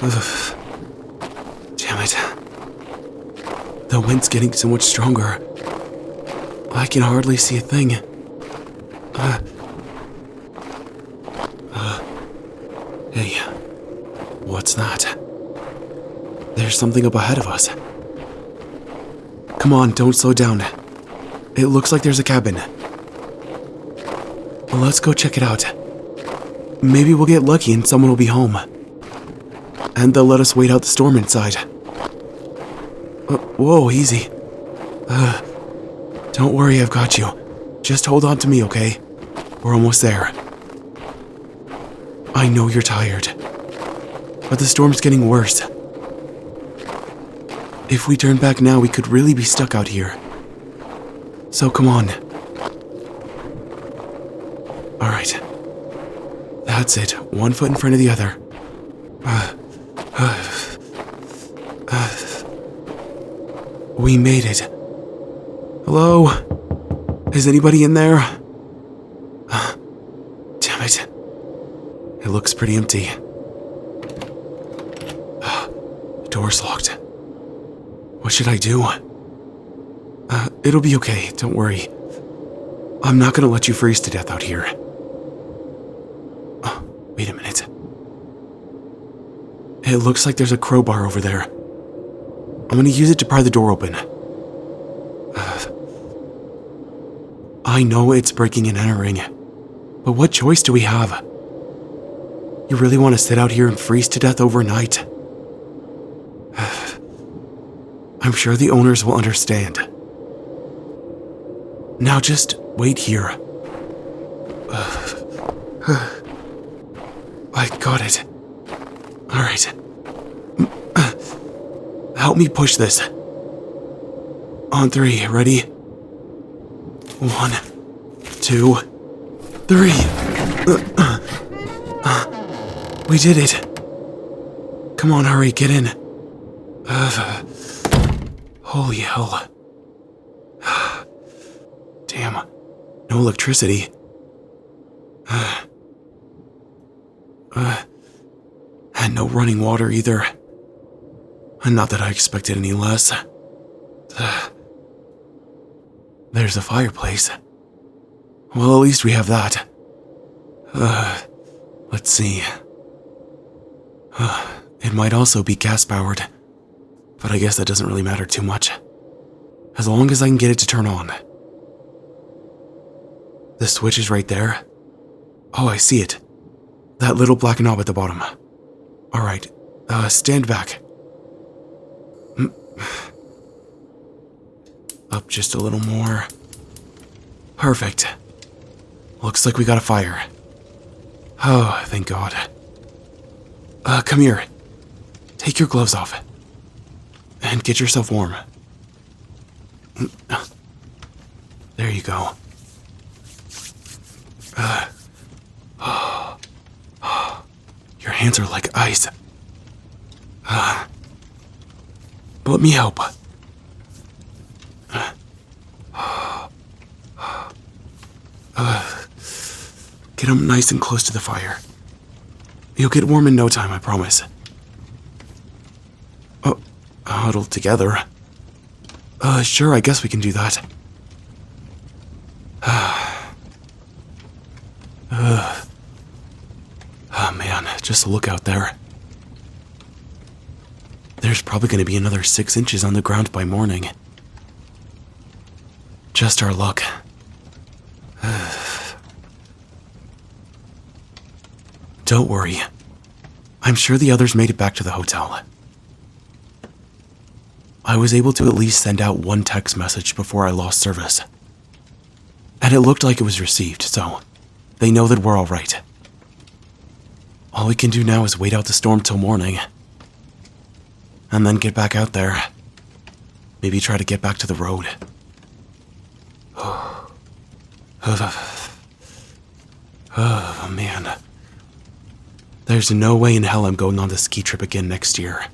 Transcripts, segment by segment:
Ugh. Damn it. The wind's getting so much stronger. I can hardly see a thing. Hey, what's that? There's something up ahead of us. Come on, don't slow down. It looks like there's a cabin. Let's go check it out. Maybe we'll get lucky and someone will be home. And they'll let us wait out the storm inside. Whoa, easy. Don't worry, I've got you. Just hold on to me, okay? We're almost there. I know you're tired, but the storm's getting worse. If we turn back now, we could really be stuck out here. So come on. Alright. That's it. One foot in front of the other. We made it. Hello? Is anybody in there? Damn it. It looks pretty empty. The door's locked. What should I do? It'll be okay, don't worry. I'm not gonna let you freeze to death out here. Wait a minute. It looks like there's a crowbar over there. I'm gonna use it to pry the door open. I know it's breaking and entering, but what choice do we have? You really want to sit out here and freeze to death overnight? I'm sure the owners will understand. Now just wait here. I got it. Alright. Help me push this. On 3, ready? 1, 2, 3. We did it. Come on, hurry, get in. Holy hell. Damn. No electricity. And no running water either. Not that I expected any less. There's a fireplace. Well, at least we have that. Let's see. It might also be gas-powered, but I guess that doesn't really matter too much. As long as I can get it to turn on. The switch is right there. Oh, I see it. That little black knob at the bottom. Alright, stand back. Up just a little more. Perfect. Looks like we got a fire. Oh, thank God. Come here. Take your gloves off. And get yourself warm. There you go. Your hands are like ice. Let me help. Get them nice and close to the fire. You'll get warm in no time, I promise. Oh, huddled together. Sure, I guess we can do that. Oh man, just look out there. There's probably going to be another 6 inches on the ground by morning. Just our luck. Don't worry. I'm sure the others made it back to the hotel. I was able to at least send out one text message before I lost service. And it looked like it was received, so they know that we're all right. All we can do now is wait out the storm till morning. And then get back out there. Maybe try to get back to the road. Oh, man. There's no way in hell I'm going on this ski trip again next year.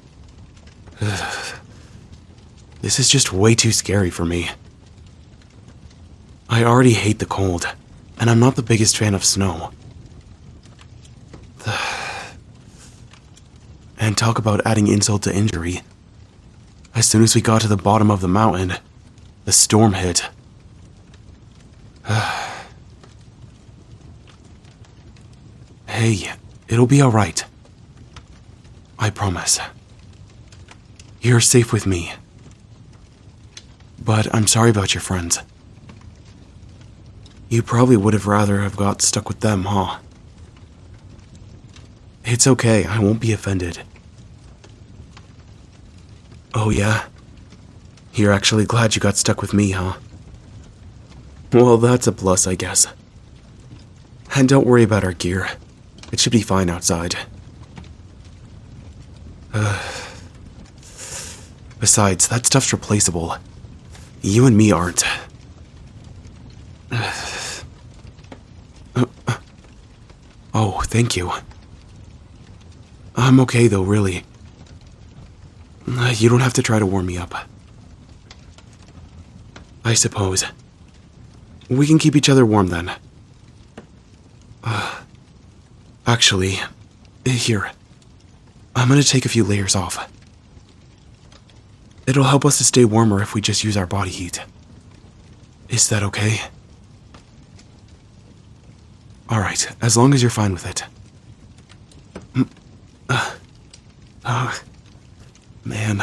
This is just way too scary for me. I already hate the cold, and I'm not the biggest fan of snow. And talk about adding insult to injury. As soon as we got to the bottom of the mountain, the storm hit. Hey, it'll be alright. I promise. You're safe with me. But I'm sorry about your friends. You probably would have rather have got stuck with them, huh? It's okay, I won't be offended. Oh yeah? You're actually glad you got stuck with me, huh? Well, that's a plus, I guess. And don't worry about our gear. It should be fine outside. Besides, that stuff's replaceable. You and me aren't. Oh, thank you. I'm okay though, really. You don't have to try to warm me up. I suppose. We can keep each other warm then. Actually, here. I'm gonna take a few layers off. It'll help us to stay warmer if we just use our body heat. Is that okay? Alright, as long as you're fine with it. Man,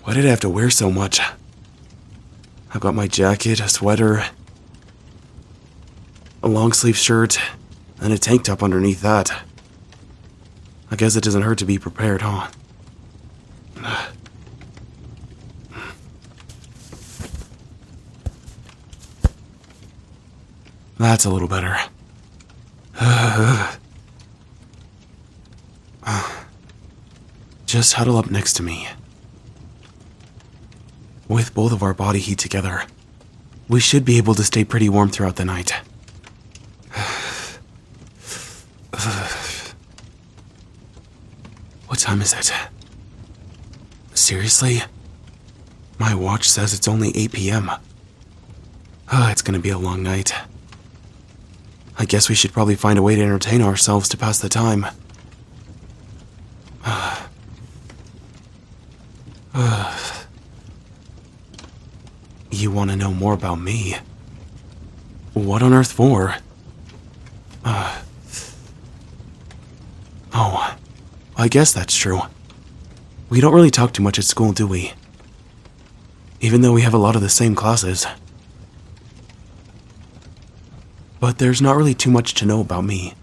why did I have to wear so much? I've got my jacket, a sweater, a long sleeve shirt, and a tank top underneath that. I guess it doesn't hurt to be prepared, huh? That's a little better. Just huddle up next to me. With both of our body heat together, we should be able to stay pretty warm throughout the night. What time is it? Seriously? My watch says it's only 8 p.m. It's gonna be a long night. I guess we should probably find a way to entertain ourselves to pass the time. You want to know more about me? What on earth for? Oh, I guess that's true. We don't really talk too much at school, do we? Even though we have a lot of the same classes. But there's not really too much to know about me.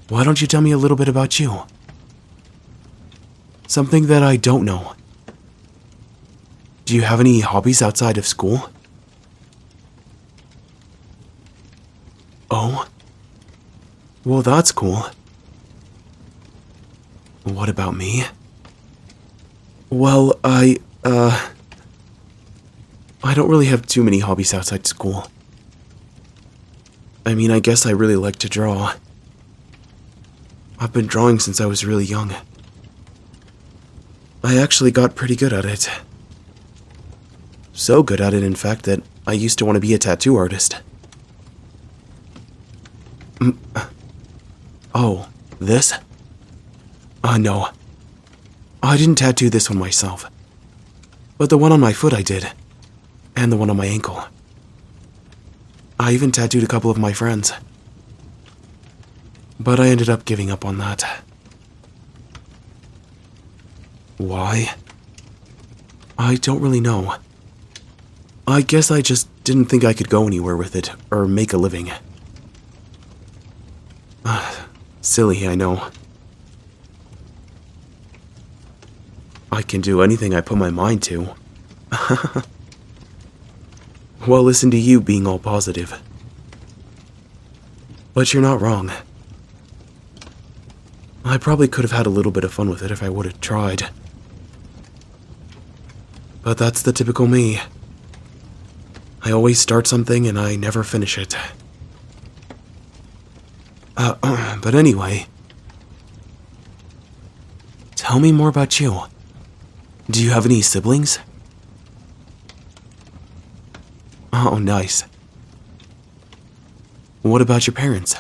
Why don't you tell me a little bit about you? Something that I don't know. Do you have any hobbies outside of school? Oh? Well, that's cool. What about me? Well, I don't really have too many hobbies outside school. I mean, I guess I really like to draw. I've been drawing since I was really young. I actually got pretty good at it. So good at it, in fact, that I used to want to be a tattoo artist. Oh, this? No. I didn't tattoo this one myself. But the one on my foot I did. And the one on my ankle. I even tattooed a couple of my friends. But I ended up giving up on that. Why? I don't really know. I guess I just didn't think I could go anywhere with it, or make a living. Silly, I know. I can do anything I put my mind to. Well, listen to you being all positive. But you're not wrong. I probably could have had a little bit of fun with it if I would have tried. But that's the typical me. I always start something and I never finish it. But anyway. Tell me more about you. Do you have any siblings? Oh, nice. What about your parents?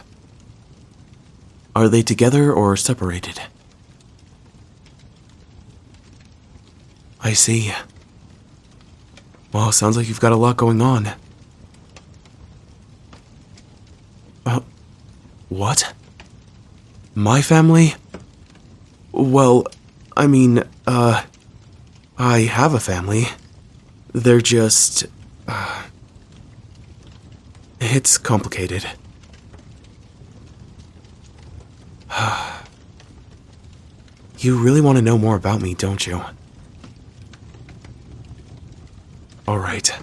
Are they together or separated? I see. Well, sounds like you've got a lot going on. What? My family? Well, I mean, I have a family. They're just, it's complicated. You really want to know more about me, don't you? Alright.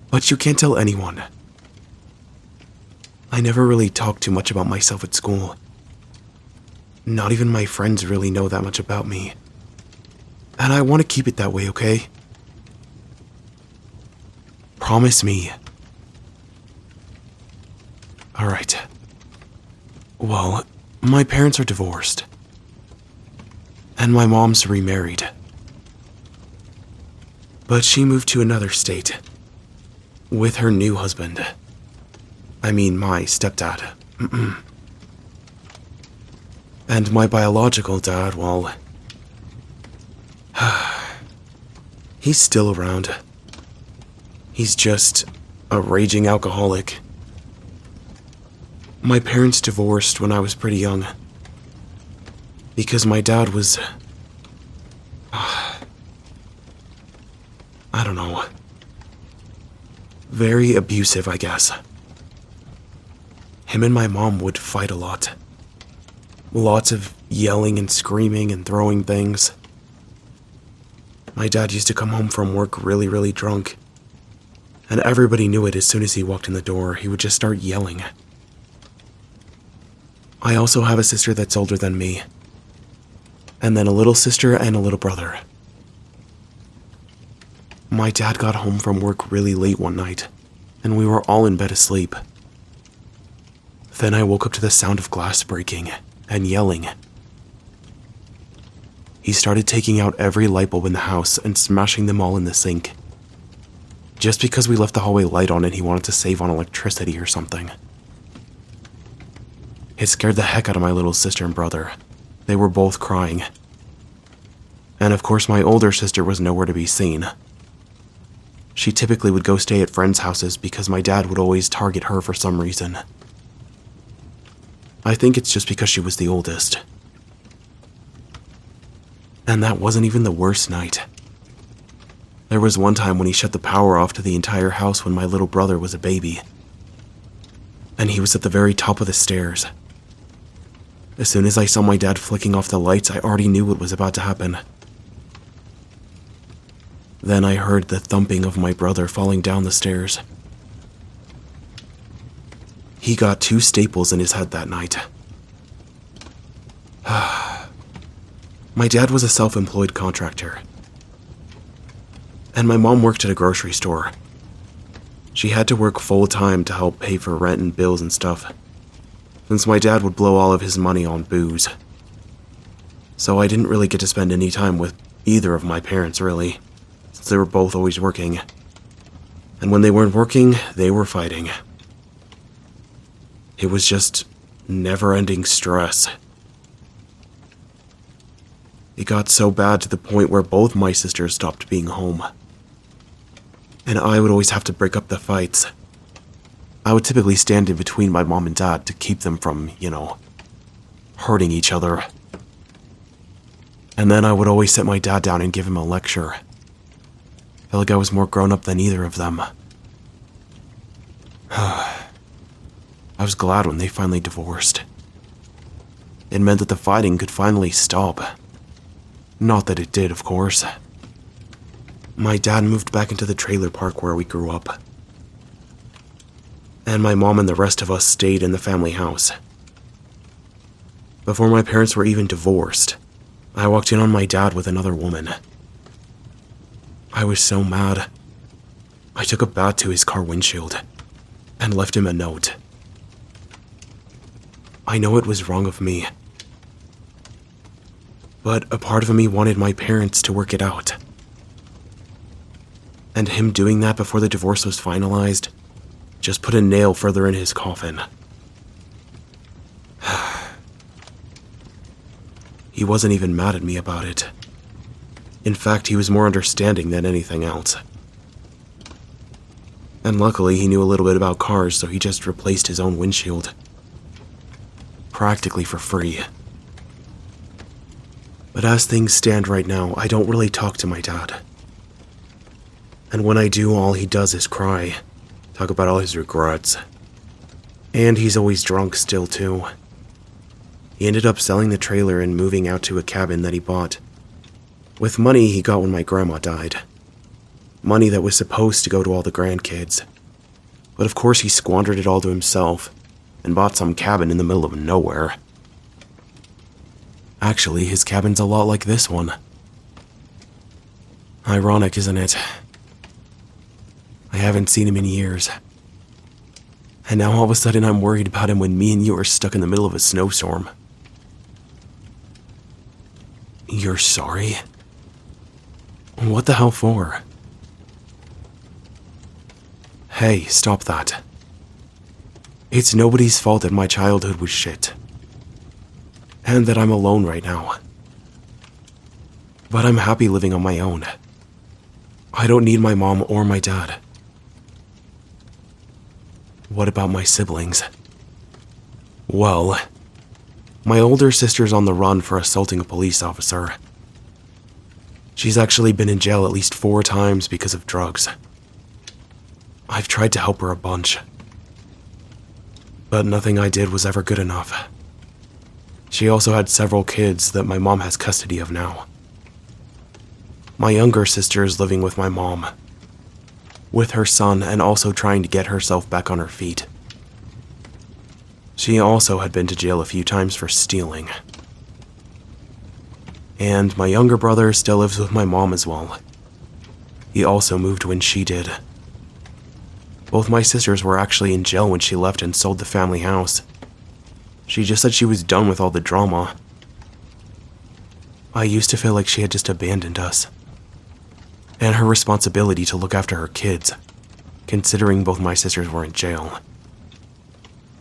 But you can't tell anyone. I never really talked too much about myself at school. Not even my friends really know that much about me. And I want to keep it that way, okay? Promise me. Alright. Well, my parents are divorced. And my mom's remarried. But she moved to another state. With her new husband. I mean, my stepdad. And my biological dad, well... he's still around. He's just a raging alcoholic. My parents divorced when I was pretty young. Because my dad was... I don't know. Very abusive, I guess. Him and my mom would fight a lot. Lots of yelling and screaming and throwing things. My dad used to come home from work really, really drunk. And everybody knew it as soon as he walked in the door. He would just start yelling. I also have a sister that's older than me. And then a little sister and a little brother. My dad got home from work really late one night, and we were all in bed asleep. Then I woke up to the sound of glass breaking and yelling. He started taking out every light bulb in the house and smashing them all in the sink. Just because we left the hallway light on and he wanted to save on electricity or something. It scared the heck out of my little sister and brother. They were both crying. And of course my older sister was nowhere to be seen. She typically would go stay at friends' houses because my dad would always target her for some reason. I think it's just because she was the oldest. And that wasn't even the worst night. There was one time when he shut the power off to the entire house when my little brother was a baby. And he was at the very top of the stairs. As soon as I saw my dad flicking off the lights, I already knew what was about to happen. Then I heard the thumping of my brother falling down the stairs. He got 2 staples in his head that night. My dad was a self-employed contractor. And my mom worked at a grocery store. She had to work full-time to help pay for rent and bills and stuff, since my dad would blow all of his money on booze. So I didn't really get to spend any time with either of my parents, really. Since they were both always working. And when they weren't working, they were fighting. It was just never-ending stress. It got so bad to the point where both my sisters stopped being home. And I would always have to break up the fights. I would typically stand in between my mom and dad to keep them from, hurting each other. And then I would always sit my dad down and give him a lecture. I felt like I was more grown up than either of them. I was glad when they finally divorced. It meant that the fighting could finally stop. Not that it did, of course. My dad moved back into the trailer park where we grew up. And my mom and the rest of us stayed in the family house. Before my parents were even divorced, I walked in on my dad with another woman. I was so mad. I took a bat to his car windshield and left him a note. I know it was wrong of me, but a part of me wanted my parents to work it out. And him doing that before the divorce was finalized just put a nail further in his coffin. He wasn't even mad at me about it. In fact, he was more understanding than anything else. And luckily, he knew a little bit about cars, so he just replaced his own windshield. Practically for free. But as things stand right now, I don't really talk to my dad. And when I do, all he does is cry, talk about all his regrets. And he's always drunk still, too. He ended up selling the trailer and moving out to a cabin that he bought, with money he got when my grandma died. Money that was supposed to go to all the grandkids. But of course he squandered it all to himself, and bought some cabin in the middle of nowhere. Actually, his cabin's a lot like this one. Ironic, isn't it? I haven't seen him in years. And now all of a sudden I'm worried about him when me and you are stuck in the middle of a snowstorm. You're sorry? What the hell for? Hey, stop that. It's nobody's fault that my childhood was shit. And that I'm alone right now. But I'm happy living on my own. I don't need my mom or my dad. What about my siblings? Well, my older sister's on the run for assaulting a police officer. She's actually been in jail at least 4 times because of drugs. I've tried to help her a bunch. But nothing I did was ever good enough. She also had several kids that my mom has custody of now. My younger sister is living with my mom, with her son, and also trying to get herself back on her feet. She also had been to jail a few times for stealing. And my younger brother still lives with my mom as well. He also moved when she did. Both my sisters were actually in jail when she left and sold the family house. She just said she was done with all the drama. I used to feel like she had just abandoned us. And her responsibility to look after her kids, considering both my sisters were in jail.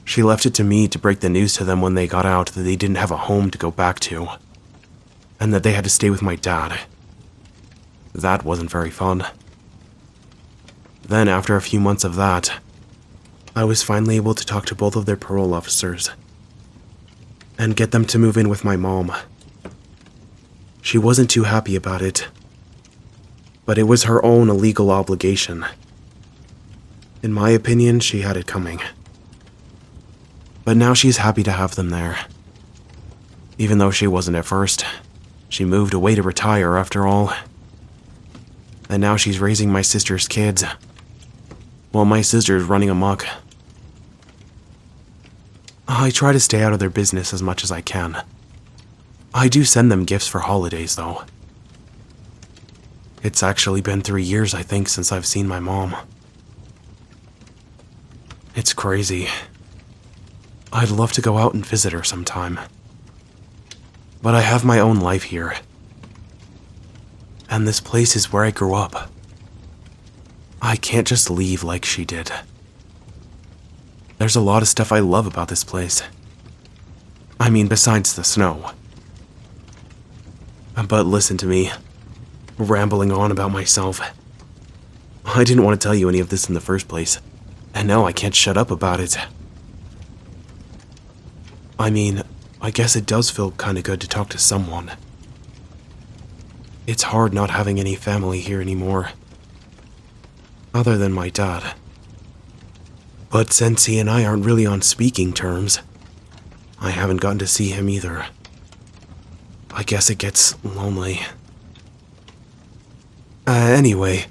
She left it to me to break the news to them when they got out that they didn't have a home to go back to, and that they had to stay with my dad. That wasn't very fun. Then, after a few months of that, I was finally able to talk to both of their parole officers and get them to move in with my mom. She wasn't too happy about it, but it was her own illegal obligation. In my opinion, she had it coming. But now she's happy to have them there. Even though she wasn't at first. She moved away to retire after all. And now she's raising my sister's kids, while my sister's running amok. I try to stay out of their business as much as I can. I do send them gifts for holidays, though. It's actually been 3 years, I think, since I've seen my mom. It's crazy. I'd love to go out and visit her sometime. But I have my own life here. And this place is where I grew up. I can't just leave like she did. There's a lot of stuff I love about this place. I mean, besides the snow. But listen to me, rambling on about myself. I didn't want to tell you any of this in the first place, and now I can't shut up about it. I mean, I guess it does feel kinda good to talk to someone. It's hard not having any family here anymore. Other than my dad. But since he and I aren't really on speaking terms, I haven't gotten to see him either. I guess it gets lonely. Anyway,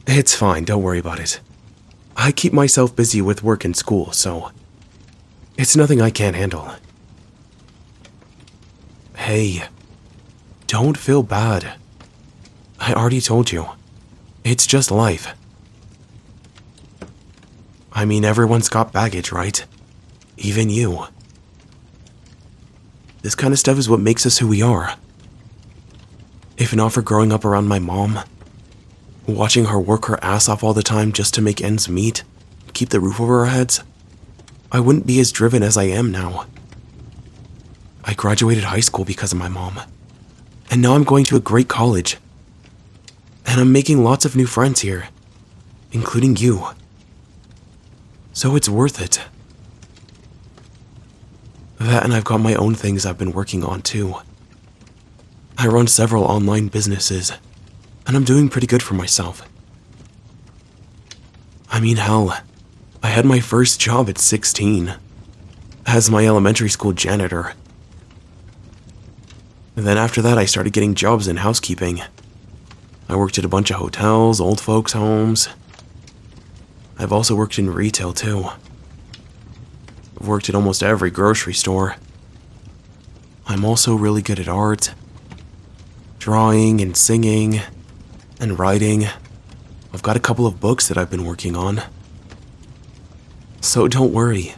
it's fine, don't worry about it. I keep myself busy with work and school, so it's nothing I can't handle. Hey, don't feel bad. I already told you. It's just life. I mean, everyone's got baggage, right? Even you. This kind of stuff is what makes us who we are. If not for growing up around my mom, watching her work her ass off all the time just to make ends meet, keep the roof over our heads, I wouldn't be as driven as I am now. I graduated high school because of my mom, And now I'm going to a great college. And I'm making lots of new friends here, including you. So it's worth it. That, and I've got my own things I've been working on too. I run several online businesses, and I'm doing pretty good for myself. I mean, hell, I had my first job at 16, as my elementary school janitor. And then after that, I started getting jobs in housekeeping. I worked at a bunch of hotels, old folks' homes. I've also worked in retail too. I've worked at almost every grocery store. I'm also really good at art, drawing and singing, and writing. I've got a couple of books that I've been working on. So don't worry.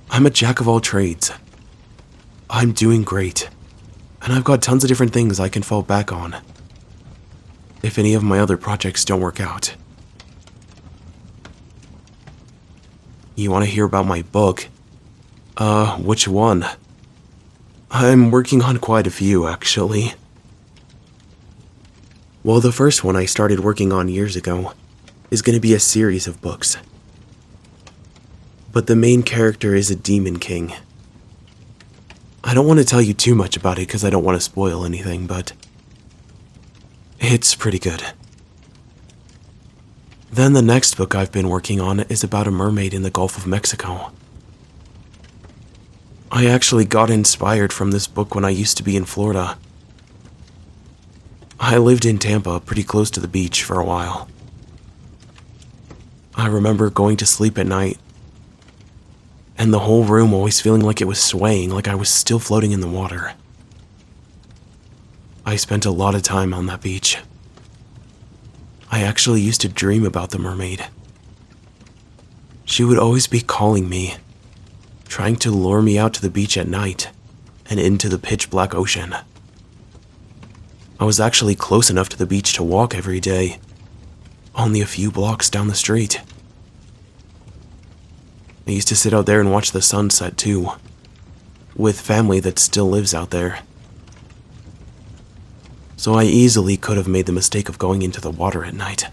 I'm a jack of all trades. I'm doing great, and I've got tons of different things I can fall back on if any of my other projects don't work out. You want to hear about my book? Which one? I'm working on quite a few, actually. Well, the first one I started working on years ago is going to be a series of books. But the main character is a demon king. I don't want to tell you too much about it because I don't want to spoil anything, but it's pretty good. Then the next book I've been working on is about a mermaid in the Gulf of Mexico. I actually got inspired from this book when I used to be in Florida. I lived in Tampa, pretty close to the beach, for a while. I remember going to sleep at night, and the whole room always feeling like it was swaying, like I was still floating in the water. I spent a lot of time on that beach. I actually used to dream about the mermaid. She would always be calling me, trying to lure me out to the beach at night and into the pitch-black ocean. I was actually close enough to the beach to walk every day, only a few blocks down the street. I used to sit out there and watch the sunset too, with family that still lives out there. So I easily could have made the mistake of going into the water at night.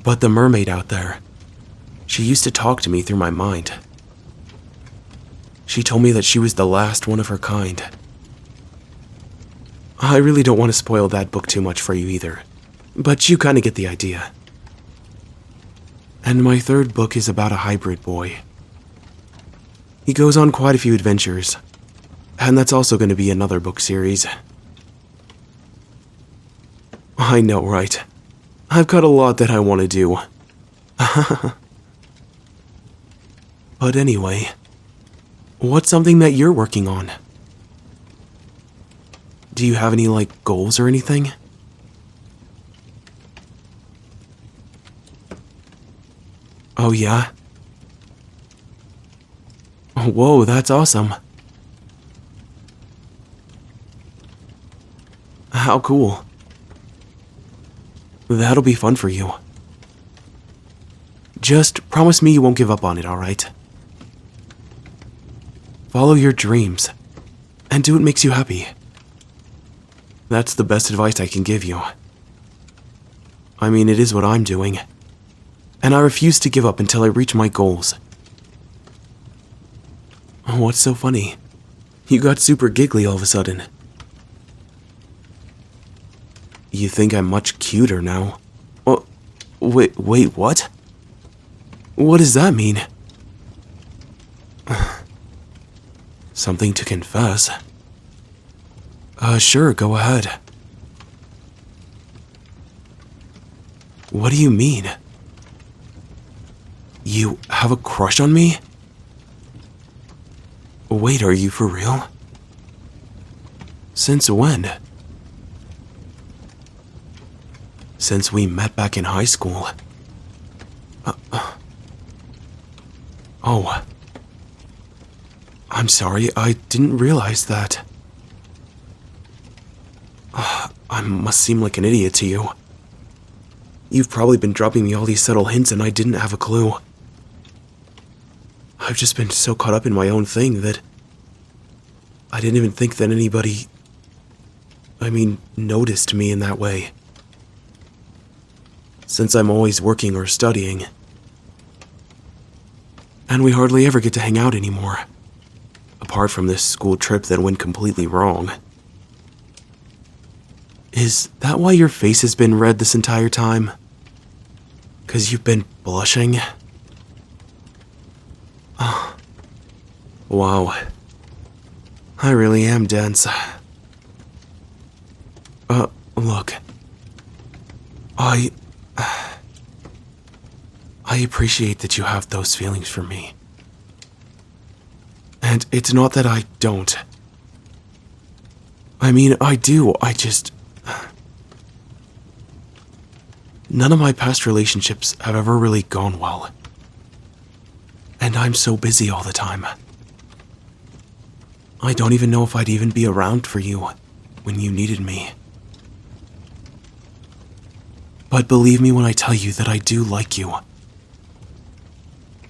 But the mermaid out there, she used to talk to me through my mind. She told me that she was the last one of her kind. I really don't want to spoil that book too much for you either, but you kind of get the idea. And my third book is about a hybrid boy. He goes on quite a few adventures, and that's also going to be another book series. I know, right? I've got a lot that I want to do. But anyway, what's something that you're working on? Do you have any, goals or anything? Oh, yeah? Whoa, that's awesome. How cool. That'll be fun for you. Just promise me you won't give up on it, alright? Follow your dreams, and do what makes you happy. That's the best advice I can give you. I mean, it is what I'm doing, and I refuse to give up until I reach my goals. What's so funny? You got super giggly all of a sudden. You think I'm much cuter now? Oh, wait, what? What does that mean? Something to confess? Sure, go ahead. What do you mean? You have a crush on me? Wait, are you for real? Since when? Since we met back in high school. Oh. I'm sorry, I didn't realize that. I must seem like an idiot to you. You've probably been dropping me all these subtle hints and I didn't have a clue. I've just been so caught up in my own thing that I didn't even think that anybody, noticed me in that way. Since I'm always working or studying. And we hardly ever get to hang out anymore. Apart from this school trip that went completely wrong. Is that why your face has been red this entire time? 'Cause you've been blushing? Oh. Wow. I really am dense. Look. I appreciate that you have those feelings for me. And it's not that I don't. I do, none of my past relationships have ever really gone well. And I'm so busy all the time. I don't even know if I'd even be around for you when you needed me. But believe me when I tell you that I do like you.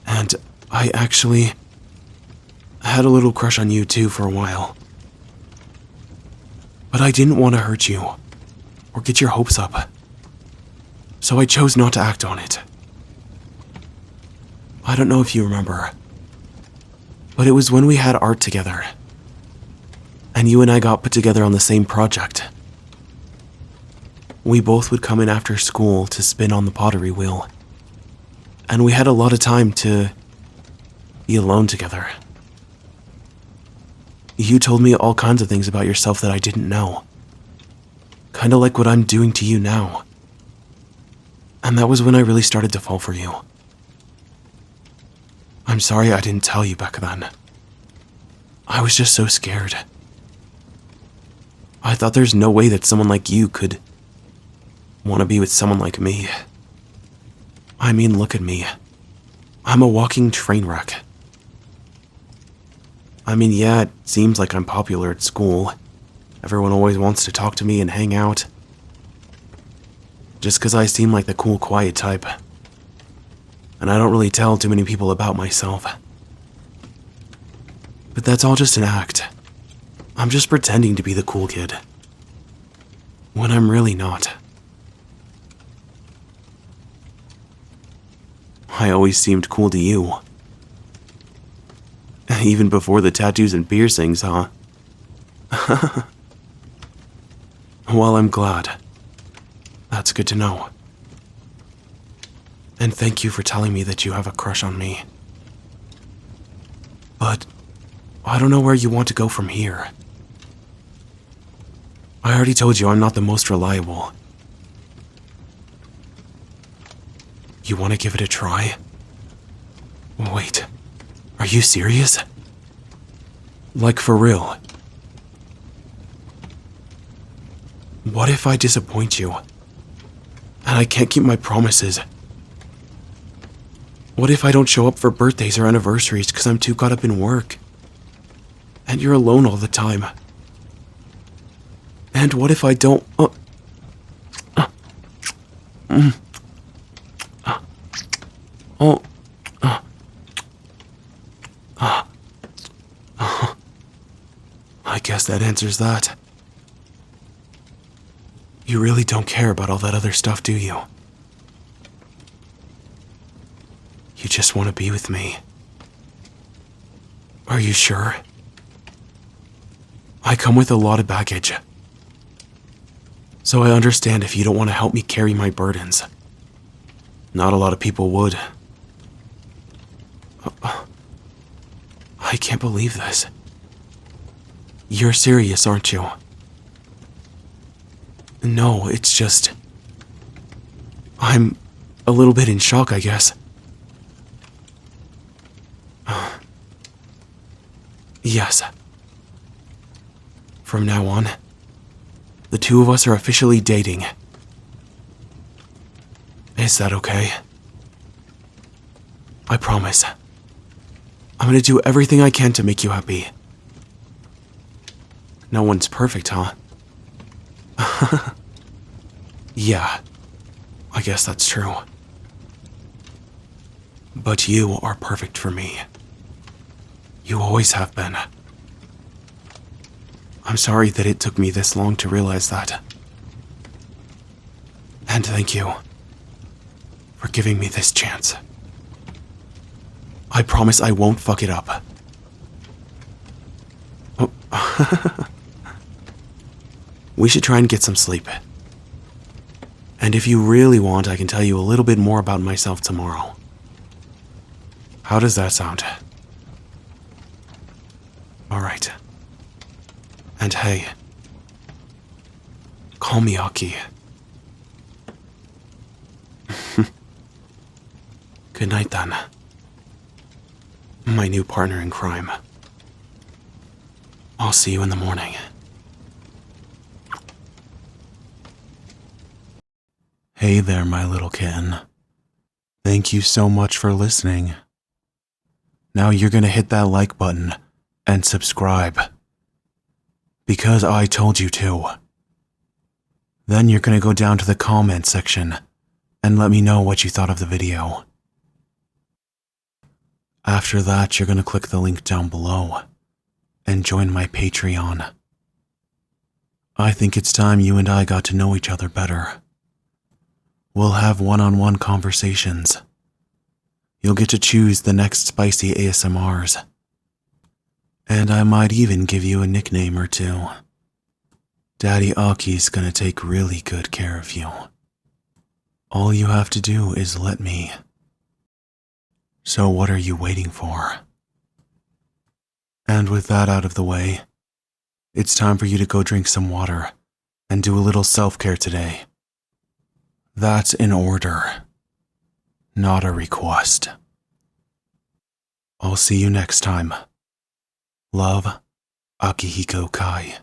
And I actually had a little crush on you too for a while. But I didn't want to hurt you or get your hopes up. So I chose not to act on it. I don't know if you remember, but it was when we had art together. And you and I got put together on the same project. We both would come in after school to spin on the pottery wheel. And we had a lot of time to be alone together. You told me all kinds of things about yourself that I didn't know. Kinda like what I'm doing to you now. And that was when I really started to fall for you. I'm sorry I didn't tell you back then. I was just so scared. I thought there's no way that someone like you could want to be with someone like me. Look at me. I'm a walking train wreck. Yeah, it seems like I'm popular at school. Everyone always wants to talk to me and hang out. Just 'cause I seem like the cool, quiet type. And I don't really tell too many people about myself. But that's all just an act. I'm just pretending to be the cool kid. When I'm really not. I always seemed cool to you. Even before the tattoos and piercings, huh? Well, I'm glad. That's good to know. And thank you for telling me that you have a crush on me. But I don't know where you want to go from here. I already told you I'm not the most reliable. You want to give it a try? Wait, are you serious? Like for real? What if I disappoint you? And I can't keep my promises? What if I don't show up for birthdays or anniversaries because I'm too caught up in work? And you're alone all the time? And what if I don't... I guess that answers that. You really don't care about all that other stuff, do you? You just want to be with me. Are you sure? I come with a lot of baggage. So I understand if you don't want to help me carry my burdens. Not a lot of people would. I can't believe this. You're serious, aren't you? No, it's just... I'm a little bit in shock, I guess. Yes. From now on, the two of us are officially dating. Is that okay? I promise. I'm gonna do everything I can to make you happy. No one's perfect, huh? Yeah, I guess that's true. But you are perfect for me. You always have been. I'm sorry that it took me this long to realize that. And thank you for giving me this chance. I promise I won't fuck it up. Oh. We should try and get some sleep. And if you really want, I can tell you a little bit more about myself tomorrow. How does that sound? All right. And hey, call me Aki. Good night then. My new partner in crime. I'll see you in the morning. Hey there, my little kitten. Thank you so much for listening. Now you're gonna hit that like button and subscribe. Because I told you to. Then you're gonna go down to the comment section and let me know what you thought of the video. After that, you're gonna click the link down below and join my Patreon. I think it's time you and I got to know each other better. We'll have one-on-one conversations. You'll get to choose the next spicy ASMRs. And I might even give you a nickname or two. Daddy Aki's gonna take really good care of you. All you have to do is let me. So what are you waiting for? And with that out of the way, it's time for you to go drink some water and do a little self-care today. That's an order, not a request. I'll see you next time. Love, Akihiko Kai.